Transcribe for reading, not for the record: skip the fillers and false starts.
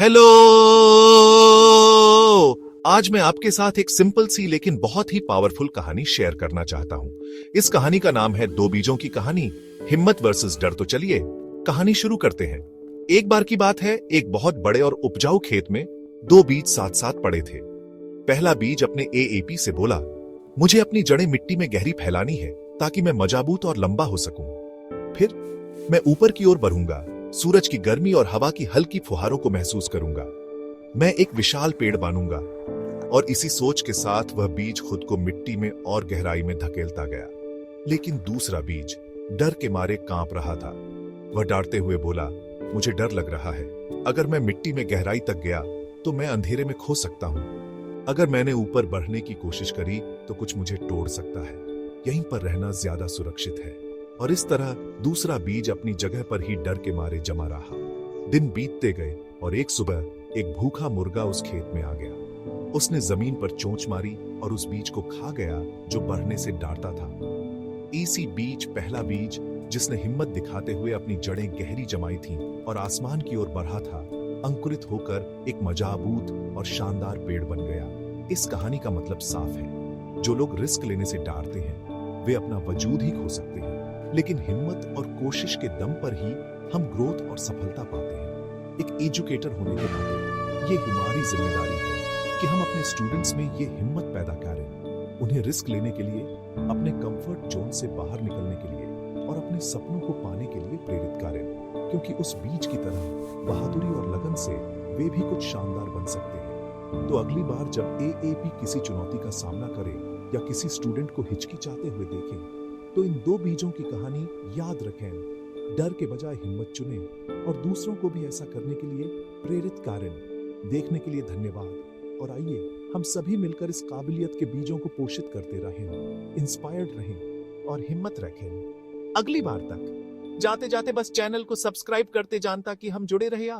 Hello. आज मैं आपके साथ एक सिंपल सी लेकिन बहुत ही पावरफुल कहानी शेयर करना चाहता हूं। इस कहानी का नाम है दो बीजों की कहानी, हिम्मत वर्सेस डर। तो चलिए कहानी शुरू करते हैं। एक बार की बात है, एक बहुत बड़े और उपजाऊ खेत में दो बीज साथ साथ पड़े थे। पहला बीज अपने एएपी से बोला, मुझे अपनी जड़ें मिट्टी में गहरी फैलानी है ताकि मैं मजबूत और लंबा हो सकूं। फिर मैं ऊपर की ओर बढ़ूंगा, सूरज की गर्मी और हवा की हल्की फुहारों को महसूस करूंगा। मैं एक विशाल पेड़ बनूंगा। और इसी सोच के साथ वह बीज खुद को मिट्टी में और गहराई में धकेलता गया। लेकिन दूसरा बीज डर के मारे कांप रहा था। वह डरते हुए बोला, मुझे डर लग रहा है। अगर मैं मिट्टी में गहराई तक गया तो मैं अंधेरे में खो सकता हूं। अगर मैंने ऊपर बढ़ने की कोशिश करी तो कुछ मुझे तोड़ सकता है। यहीं पर रहना ज्यादा सुरक्षित है। और इस तरह दूसरा बीज अपनी जगह पर ही डर के मारे जमा रहा। दिन बीतते गए और एक सुबह एक भूखा मुर्गा उस खेत में आ गया। उसने जमीन पर चोंच मारी और उस बीज को खा गया जो बढ़ने से डरता था। इसी बीज पहला बीज जिसने हिम्मत दिखाते हुए अपनी जड़ें गहरी जमाई थीं और आसमान की ओर बढ़ा था, अंकुरित होकर एक मजबूत और शानदार पेड़ बन गया। इस कहानी का मतलब साफ है, जो लोग रिस्क लेने से डरते हैं वे अपना वजूद ही खो सकते हैं। लेकिन हिम्मत और कोशिश के दम पर ही हम ग्रोथ और सफलता पाते हैं। एक एजुकेटर होने के नाते ये हमारी जिम्मेदारी है कि हम अपने स्टूडेंट्स में ये हिम्मत पैदा करें, उन्हें रिस्क लेने के लिए, अपने कंफर्ट जोन से बाहर निकलने के लिए और अपने सपनों को पाने के लिए प्रेरित करें। क्योंकि उस बीज की तरह बहादुरी और लगन से वे भी कुछ शानदार बन सकते हैं। तो अगली बार जब एएपी किसी चुनौती का सामना करे या किसी स्टूडेंट को हिचकिचाते हुए देखें, तो इन दो बीजों की कहानी याद रखें। डर के बजाय हिम्मत चुनें और दूसरों को भी ऐसा करने के लिए प्रेरित करें। देखने के लिए धन्यवाद और आइए हम सभी मिलकर इस काबिलियत के बीजों को पोषित करते रहें, इंस्पायर्ड रहें और हिम्मत रखें। अगली बार तक जाते जाते बस चैनल को सब्सक्राइब करते जान ताकि हम जुड़े रहे।